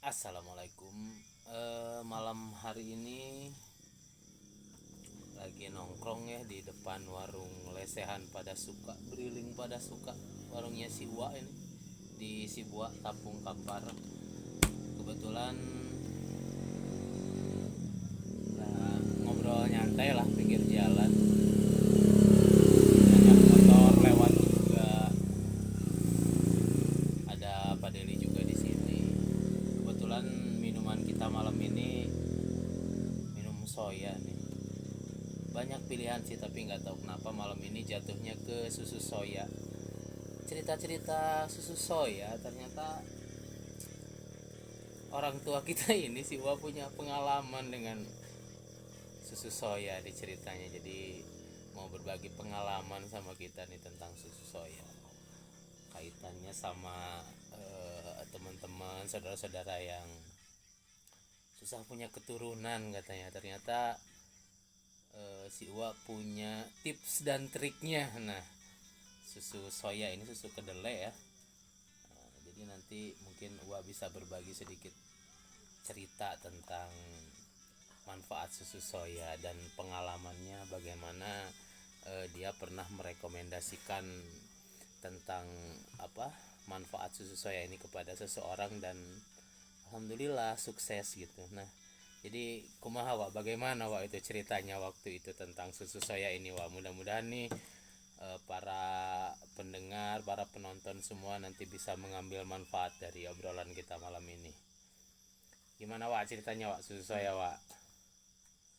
Assalamualaikum. Malam hari ini lagi nongkrong ya di depan warung lesehan pada suka, beriling pada suka. Warungnya si Uwa ini di Sibuak Tapung Kampar. Kebetulan ngobrol nyantai lah pinggir jalan. Banyak motor lewat juga. Ada Pak Deli juga di sini. Kebetulan minuman kita malam ini minum soya nih. Banyak pilihan sih tapi nggak tahu kenapa malam ini jatuhnya ke susu soya. Cerita-cerita susu soya ternyata orang tua kita ini sih wah punya pengalaman dengan susu soya di ceritanya. Jadi mau berbagi pengalaman sama kita nih tentang susu soya. Kaitannya sama teman-teman, saudara-saudara yang susah punya keturunan katanya. Ternyata si Uwa punya tips dan triknya. Nah, susu soya ini susu kedelai ya. Jadi nanti mungkin Uwa bisa berbagi sedikit cerita tentang manfaat susu soya dan pengalamannya bagaimana dia pernah merekomendasikan tentang apa manfaat susu soya ini kepada seseorang dan alhamdulillah sukses gitu. Nah, jadi kumaha Wak, bagaimana Wak itu ceritanya waktu itu tentang susu soya ini Wak? Mudah-mudahan nih para pendengar, para penonton semua nanti bisa mengambil manfaat dari obrolan kita malam ini. Gimana Wak ceritanya Wak susu soya Wak?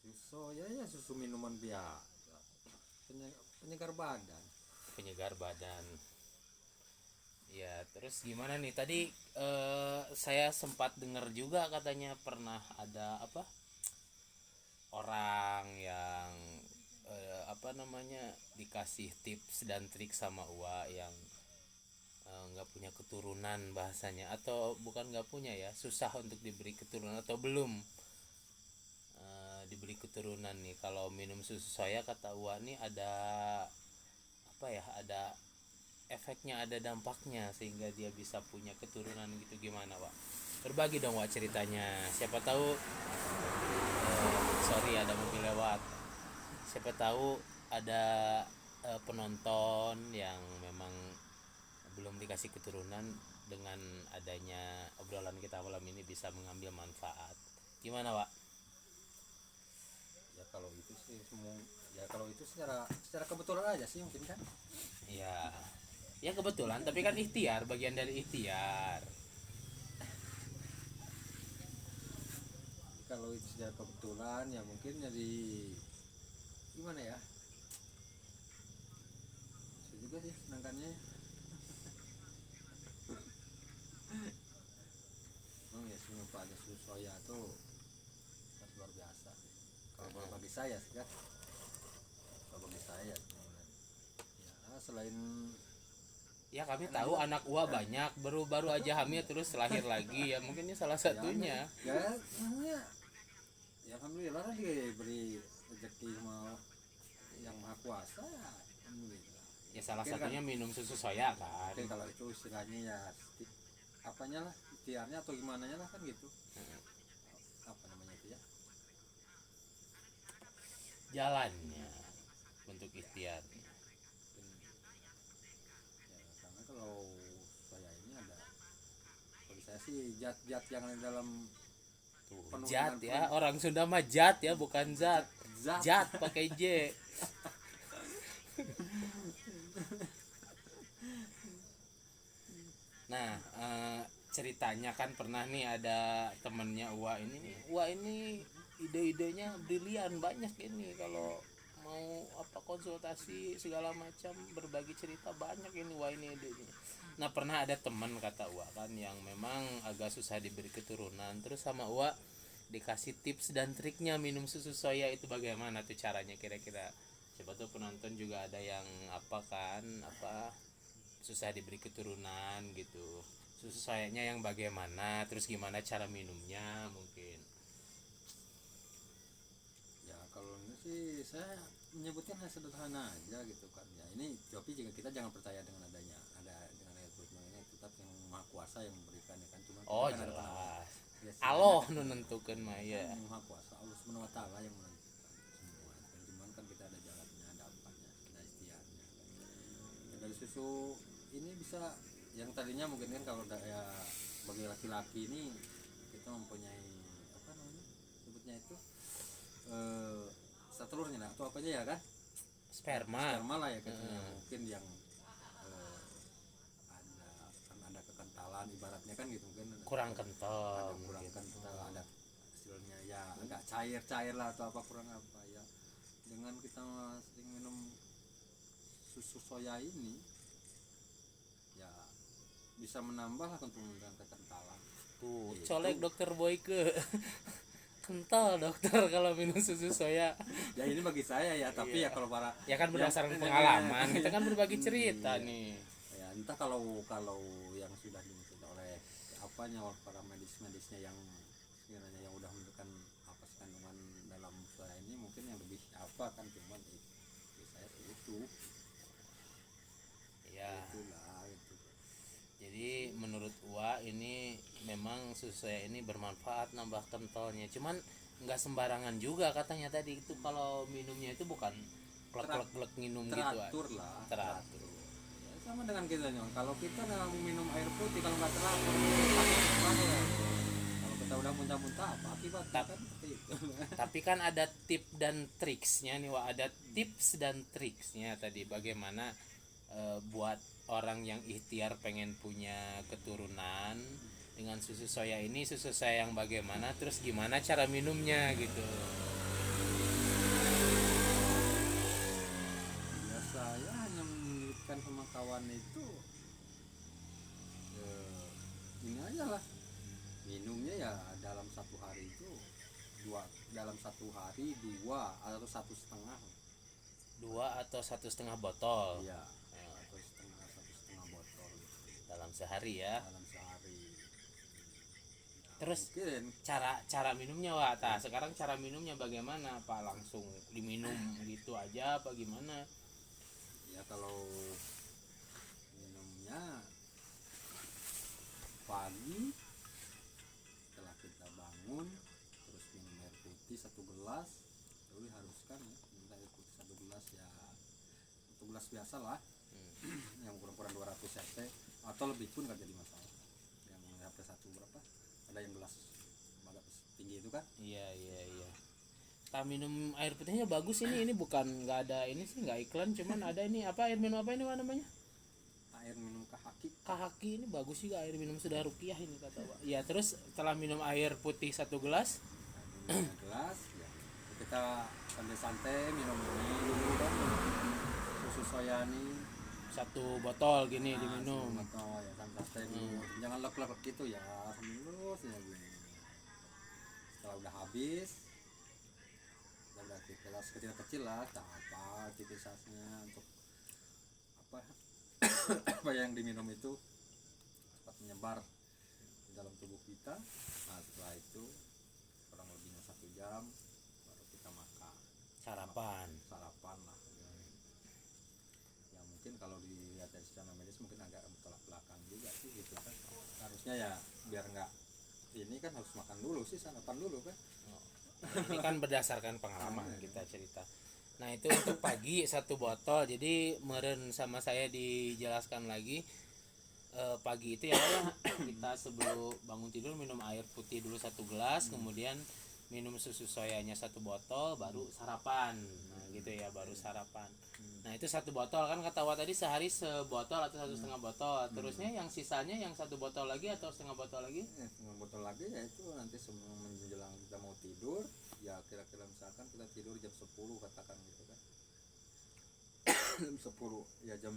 Susu ya susu minuman biasa. Penyegar badan. Penyegar badan. Ya, terus gimana nih? Tadi saya sempat dengar juga katanya pernah ada apa? Orang yang apa namanya dikasih tips dan trik sama Uwa yang nggak punya keturunan bahasanya atau bukan nggak punya ya susah untuk diberi keturunan atau belum diberi keturunan nih kalau minum susu soya kata Uwa nih ada apa ya ada efeknya ada dampaknya sehingga dia bisa punya keturunan gitu gimana Wak berbagi dong Wak ceritanya siapa tahu sorry ada mobil lewat siapa tahu ada penonton yang memang belum dikasih keturunan dengan adanya obrolan kita malam ini bisa mengambil manfaat gimana Wak Ya kalau itu sih semua ya kalau itu secara kebetulan aja sih mungkin kan. ya ya kebetulan tapi kan ikhtiar bagian dari ikhtiar. Kalau itu secara kebetulan ya mungkin jadi gimana ya? Saya juga sih sedangkannya. Oh ya sih manfaatnya susu soya tuh sangat luar biasa. Kalau bagi saya sih kan. Kalau bagi saya ya selain Ya kami karena tahu juga anak Uwa banyak baru-baru aja hamil terus lahir lagi ya mungkin ini salah satunya. ya namanya ya alhamdulillah lah diberi rezeki sama yang maha kuasa ya alhamdulillah. Ya salah Mungkin kan satunya minum susu soya kan. mungkin kalau itu istilahnya ya apanya lah ikhtiarnya atau gimana lah kan gitu apa namanya itu ya. Jalannya bentuk ikhtiarnya. Ya karena kalau saya ini ada bagi saya sih zat-zat yang ada dalam Tuh, penuh jat dengan ya orang Sunda mah jat ya bukan zat. zat Jat pakai J. Nah, ceritanya kan pernah nih ada temennya Uwa ini nih. Uwa ini ide-idenya brilian banyak ini kalau mau apa konsultasi segala macam berbagi cerita banyak ini Uwa ini idenya. Nah, pernah ada teman kata Uwa kan yang memang agak susah diberi keturunan terus sama Uwa dikasih tips dan triknya minum susu soya itu bagaimana tuh caranya kira-kira. Coba tuh penonton juga ada yang apa kan apa susah diberi keturunan gitu susu soyanya yang bagaimana terus gimana cara minumnya mungkin ya kalau ini sih saya menyebutnya hanya sederhana aja gitu kan ya ini tapi juga kita jangan percaya dengan adanya ada dengan ayat Quran ini tetap yang maha kuasa yang memberikan ya kan cuma kita oh kan ada penambah jelas Allah nu nentukeun mah ya. Maha kuasa Allah Subhanahu wa taala yang menentukan semua. Dan cuman kan kita ada jalannya, ada apanya, ada ikhtiarnya. Dan dari susu ini bisa yang tadinya mungkin kan kalau ya bagi laki-laki ini kita mempunyai apa namanya sebutnya itu telurnya nah, atau apa aja ya kan Sperma. sperma lah ya katanya mungkin yang ada kan ada kekentalan ibaratnya kan gitu mungkin Kurang kental. ada kurang kental ada hasilnya ya agak cair lah atau apa kurang apa ya dengan kita sering minum susu soya ini ya bisa menambah lah untuk menurunkan kekentalan Tuh, Gitu. colek dokter Boyke. Kental dokter kalau minum susu soya. Ya ini bagi saya ya tapi Iya. ya kalau para Ya kan berdasarkan yang- pengalaman, kita kan berbagi cerita Iya. nih. ya entah kalau yang sudah dimaksud oleh apanya oleh para medisnya yang sekiranya yang udah menentukan apa sih kandungan dalam soya ini mungkin yang lebih apa kan cuman saya itu Ya. itulah gitu. Jadi menurut Ua ini memang susu soya ini bermanfaat nambah kentalnya. Cuman nggak sembarangan juga katanya tadi itu kalau minumnya itu bukan klek-klek minum gitu aja. Teratur lah Teratur. ya, sama dengan kita Nyon. Kalau kita nggak minum air putih kalau nggak teratur sakit gimana ya kalau kita udah muntah-muntah apa akibatnya kan seperti itu Tapi kan ada tip dan triksnya nih Wak. Ada tips dan triksnya tadi bagaimana buat orang yang ikhtiar pengen punya keturunan dengan susu soya ini, susu soya yang bagaimana, terus gimana cara minumnya gitu. ya saya hanya menyebutkan sama kawan itu ini aja lah minumnya ya dalam satu hari itu dalam satu hari 2 atau 1,5 2 atau 1,5 botol iya atau satu setengah botol gitu. dalam sehari ya. Dalam sehari Terus mungkin cara minumnya Wak. Tah, sekarang cara minumnya bagaimana? Apa langsung diminum gitu aja apa gimana? ya kalau minumnya pagi setelah kita bangun terus minum air putih 1 gelas itu diharuskan ya minum air putih 1 gelas ya 1 gelas biasa lah yang ukuran 200 cc atau lebih pun nggak jadi masalah yang sampai satu berapa ada yang gelas agak tinggi itu kan Iya. Tah, minum air putihnya bagus ini bukan nggak ada ini sih nggak iklan cuman ada ini apa air minum apa ini Wak, namanya? air minum kahaki Kahaki ini bagus juga air minum sudah rukiah ini kata Wak. Ya terus setelah minum air putih 1 gelas minum gelas ya kita santai-santai minum ini dulu kan susu soya nih 1 botol gini diminum. atau ya santai dulu jangan lek-lek gitu ya sambil lurus ya gini setelah udah habis udah aktivitas kecil-kecil lah tak apa aktivitasnya untuk apa apa yang diminum itu cepat menyebar di dalam tubuh kita nah setelah itu kurang lebihnya 1 jam baru kita makan Sarapan. sarapan lah ya mungkin kalau dilihat dari secara medis mungkin agak bertolak belakang juga sih gitu kan harusnya ya biar nggak ini kan harus makan dulu sih sarapan dulu kan Ini kan berdasarkan pengalaman kita cerita. Nah itu untuk pagi 1 botol. Jadi meren sama saya dijelaskan lagi pagi itu ya kita sebelum bangun tidur minum air putih dulu 1 gelas, kemudian minum susu soyanya 1 botol, baru sarapan. Nah gitu ya baru sarapan. Nah itu 1 botol kan kata Wak tadi sehari sebotol atau 1,5 botol. Terusnya yang sisanya yang 1 botol lagi atau setengah botol lagi? setengah botol lagi ya itu nanti sebelum menjelang kita mau tidur ya kira-kira misalkan kita tidur jam 10 katakan gitu kan jam 10 ya jam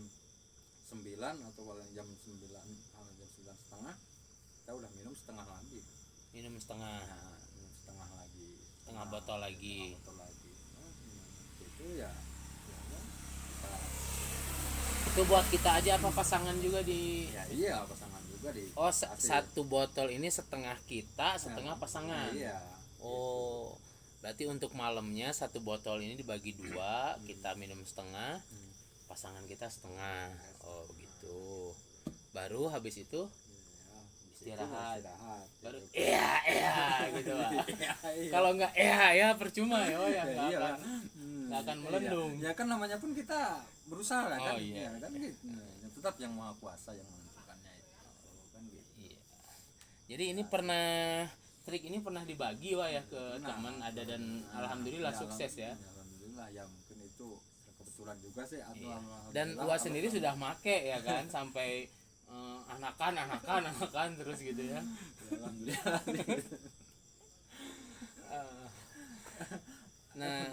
9 atau paling jam 9 jam 9:30 kita udah minum setengah lagi Minum setengah. nah minum setengah lagi Setengah botol lagi. setengah botol lagi nah, itu ya kita Itu buat kita aja apa pasangan juga di ya iya pasangan juga di Oh, kasih. 1 botol ini setengah kita, setengah pasangan. Iya Oh, berarti untuk malamnya 1 botol ini dibagi 2, kita minum setengah, pasangan kita setengah. Oh, begitu. Baru habis itu ya, habis istirahat. Baru gitu. gitu Pak. Iya, iya. Kalau nggak ya percuma ya oh ya nggak Iya akan lah. nggak akan melendung. Ya kan namanya pun kita berusaha lah kan. Oh, iya. Ya, kan gitu. Yang tetap yang maha kuasa yang menentukannya itu kan gitu. Iya. Jadi ini trik ini pernah dibagi Wak ya ke teman ada dan alhamdulillah sukses ya. Alhamdulillah ya mungkin itu kebetulan juga sih atau Iya. alhamdulillah, Dan Wak sendiri sudah make ya kan sampai anakan terus gitu ya. ya, alhamdulillah. Nah,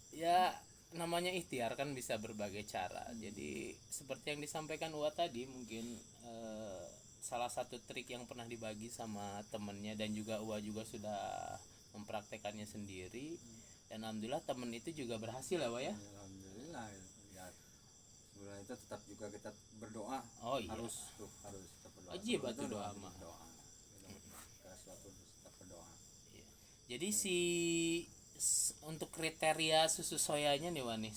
ya namanya ikhtiar kan bisa berbagai cara. Jadi seperti yang disampaikan Uwa tadi mungkin salah satu trik yang pernah dibagi sama temennya dan juga Uwa juga sudah mempraktekannya sendiri dan alhamdulillah temen itu juga berhasil ya Wak ya. Alhamdulillah ya. Sebelum itu tetap juga kita berdoa. Oh iya. Harus tetap berdoa. Wajib Sebelum batu itu doa harus mah. berdoa. Segala sesuatu harus tetap berdoa. Iya. Jadi untuk kriteria susu soyanya nih Wak nih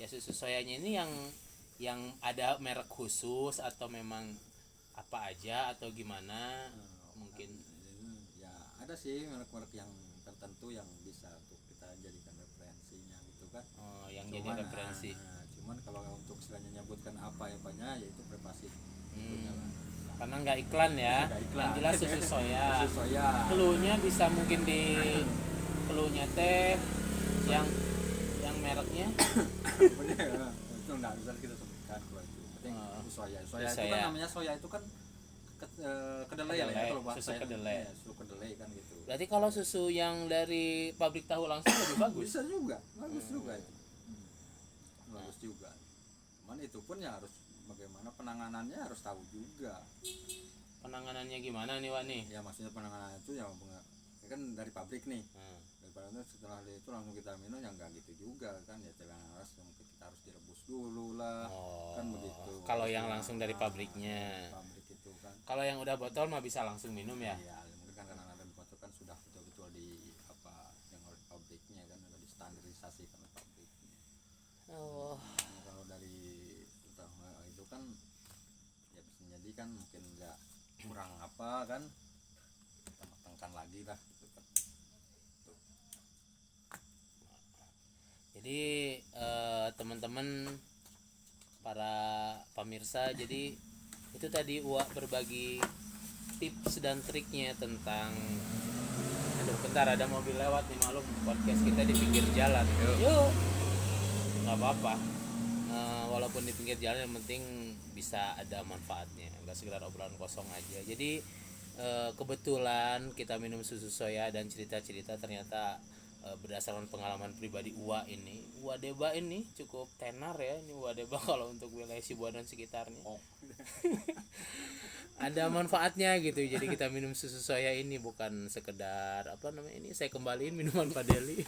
susu soyanya ini yang ada merek khusus atau memang apa aja atau gimana mungkin Ya ada sih merek-merek yang tertentu yang bisa untuk kita jadikan referensinya gitu kan. yang jadi referensi. Cuman kalau untuk istilahnya nyebutkan apa apanya yaitu privasi. Karena nggak iklan ya. Nggak iklan. Yang jelas susu soya. Susu soya. Cluenya bisa mungkin di cluenya teh yang mereknya Itu nggak bisa kita sebutkan kalau itu. Penting itu soya. Soya itu soya. kan namanya soya itu kan kedelai lah ya kalau bahasa susu kedelai. Ya, susu kedelai kan gitu. Berarti kalau susu yang dari pabrik tahu langsung lebih bagus. Bisa juga, bagus juga itu. Bagus juga. Cuman itu pun ya harus bagaimana penanganannya harus tahu juga. Penanganannya gimana nih Wak nih? Ya maksudnya penanganan itu ya kan dari pabrik nih. Dari pabrik setelah itu langsung kita minum ya nggak gitu juga kan ya harus mungkin kita harus direbus dulu lah. Kan begitu. Kalau yang langsung dari pabriknya. Pabrik itu kan. Kalau yang udah botol mah bisa langsung minum ya? Iya, mungkin kan karena ada botol kan sudah betul-betul di apa yang oleh pabriknya kan udah distandarisasi karena pabriknya. Oh. Nah, kalau dari itu kan ya bisa jadi kan mungkin nggak kurang apa kan kita matangkan lagi lah gitu kan. Jadi teman-teman para pemirsa jadi itu tadi Uwa berbagi tips dan triknya tentang aduh bentar ada mobil lewat nih maklum podcast kita di pinggir jalan yuk nggak apa-apa walaupun di pinggir jalan yang penting bisa ada manfaatnya nggak sekedar obrolan kosong aja jadi kebetulan kita minum susu soya dan cerita-cerita ternyata berdasarkan pengalaman pribadi Uwa ini Uwa Deba ini cukup tenar ya ini Uwa Deba kalau untuk wilayah Sibuan dan sekitarnya ada manfaatnya gitu jadi kita minum susu soya ini bukan sekedar apa namanya ini saya kembaliin minuman Pak Deli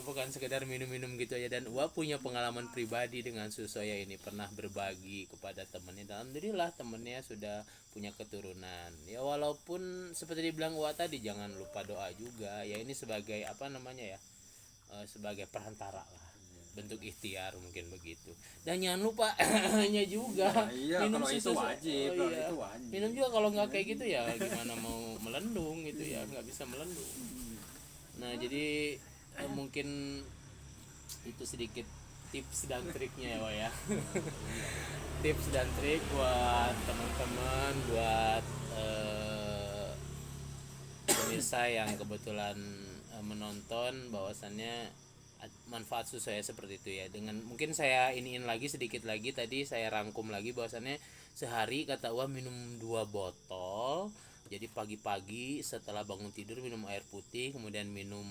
bukan sekedar minum-minum gitu aja dan Uwa punya pengalaman pribadi dengan susu soya ini pernah berbagi kepada temennya dan alhamdulillah temennya sudah punya keturunan ya walaupun seperti dibilang Uwa tadi jangan lupa doa juga ya ini sebagai apa namanya ya sebagai perantara lah bentuk ikhtiar mungkin begitu dan jangan lupa hanya juga Iya, minum kalau itu susu wajib, oh, kalau iya. itu wajib. Minum juga kalau nggak kayak gitu ya gimana mau melendung gitu ya nggak bisa melendung nah jadi mungkin itu sedikit tips dan triknya ya Wak ya tips dan trik buat teman-teman buat pemirsa yang kebetulan menonton bahwasannya manfaat susu soya seperti itu ya dengan mungkin saya iniin lagi sedikit lagi tadi saya rangkum lagi bahwasannya sehari kata Uwa minum 2 botol jadi pagi-pagi setelah bangun tidur minum air putih kemudian minum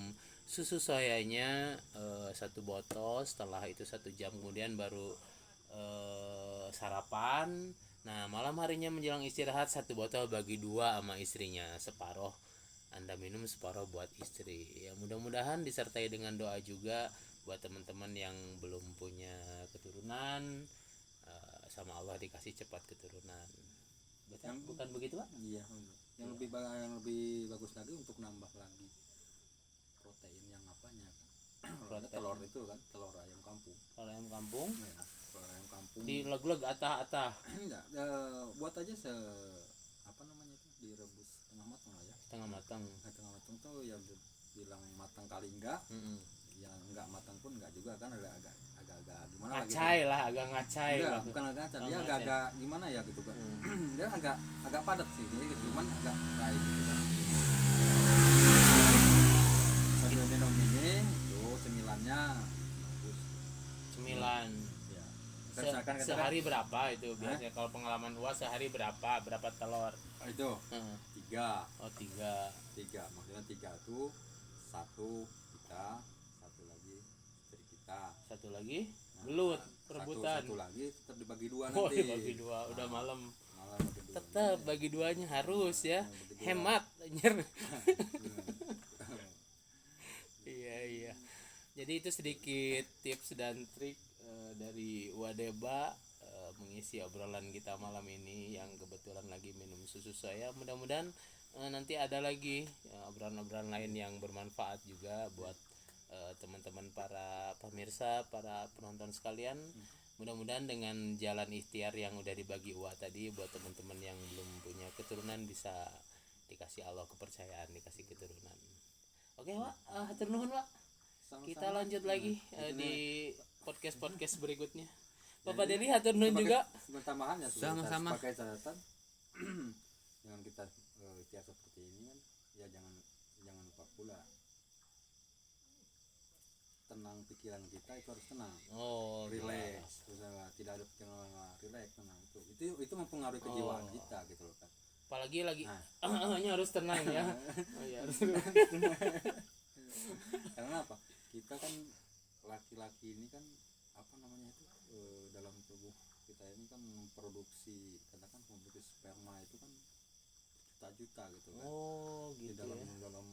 susu soyanya 1 botol setelah itu 1 jam kemudian baru sarapan nah malam harinya menjelang istirahat 1 botol bagi 2 sama istrinya separuh Anda minum separuh buat istri ya mudah-mudahan disertai dengan doa juga buat teman-teman yang belum punya keturunan sama Allah dikasih cepat keturunan bukan begitu Pak? Iya yang lebih bagus lagi untuk nambah lagi protein yang apanya kan telur itu kan telur ayam kampung ya, telur ayam kampung di leg-leg atah-atah enggak buat aja matang. Setengah matang tuh ya bilang matang kali enggak, yang enggak matang pun enggak juga kan, agak gimana lah gitu. Ngacai lah, agak ngacai Enggak, lah. bukan agak ngacai, Oh, dia ngacai. agak gimana ya gitu kan. Dia agak padat sih gitu, cuman agak kayak gitu kan. Sambil minum ini itu cemilannya bagus Cemilan. ya. Se- sehari berapa itu biasanya kalau pengalaman UA sehari berapa telur? Itu Heeh. 3 Oh 3. maksudnya 3 tuh, satu kita, satu lagi istri kita, Satu lagi nah, belut perebutan. satu lagi tetap dibagi 2 Oh nanti. dibagi 2 udah malam. Malah bagi 2 Tetap bagi 2-nya harus ya. bagi 2. Hemat anjir. Iya. Jadi itu sedikit tips dan trik dari Wadeba mengisi obrolan kita malam ini yang kebetulan lagi minum susu soya. Mudah-mudahan nanti ada lagi obrolan-obrolan lain yang bermanfaat juga buat teman-teman para pemirsa, para penonton sekalian. Mudah-mudahan dengan jalan ikhtiar yang udah dibagi Uwa tadi buat teman-teman yang belum punya keturunan bisa dikasih Allah kepercayaan, dikasih keturunan. Oke, Wak, hatur nuhun, Wak. Sama-sama. Kita lanjut lagi di podcast berikutnya. Bapak Jadi, Deli hatur nuhun juga. sebagai tambahan ya Sama-sama. sebagai catatan dengan kita ikhtiar seperti ini kan ya jangan lupa pula tenang pikiran kita itu harus tenang. Oh, Relax, tidak ada pikiran relax, tenang itu mempengaruhi kejiwaan kita gitu loh kan. apalagi lagi Nah. harus tenang ya. Oh ya harus. Karena apa? Kita kan laki-laki ini kan apa namanya itu dalam tubuh kita ini kan memproduksi, katakan memproduksi sperma itu kan juta-juta gitu kan. Oh, Di gitu dalam ya. dalam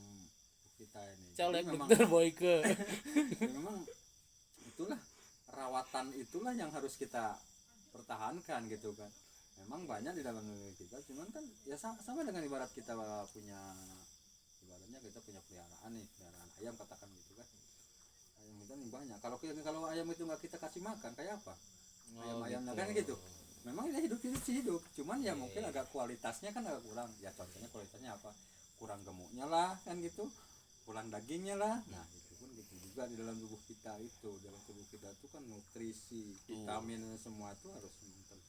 kita ini. Colek Jadi memang dokter Boyke. memang itulah rawatan itulah yang harus kita pertahankan gitu kan. Memang banyak di dalam diri kita, cuman kan ya sama dengan ibarat kita punya, ibaratnya kita punya peliharaan ayam katakan gitu kan. Ayam itu kan banyak. Kalau ayam itu nggak kita kasih makan kayak apa? Ayam-ayamnya kan gitu. Memang dia hidup, cuman ya mungkin agak kualitasnya kan agak kurang. Ya contohnya kualitasnya apa? Kurang gemuknya lah kan gitu, kurang dagingnya lah. Nah itu pun gitu juga di dalam tubuh kita itu. Dalam tubuh kita itu kan nutrisi, vitamin semua itu harus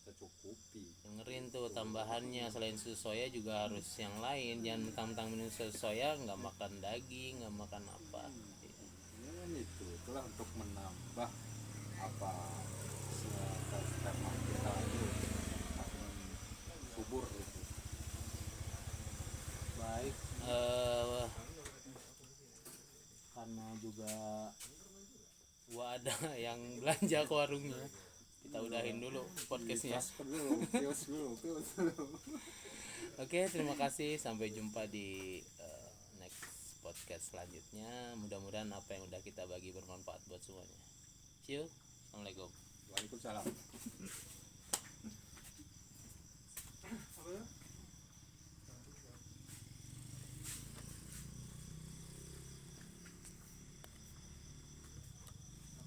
tercukupi. Dengerin tuh tambahannya, selain susu soya juga harus yang lain. Jangan mentang-mentang minum susu soya nggak makan daging, nggak makan apa. Ya itulah untuk menambah apa sperma kita itu makin subur gitu. Baik, karena juga ada yang belanja ke warungnya, kita udahin dulu podcastnya. Kios dulu. Oke, terima kasih, sampai jumpa di next podcast selanjutnya. Mudah-mudahan apa yang udah kita bagi bermanfaat buat semuanya. See you. Assalamualaikum. Waalaikumsalam.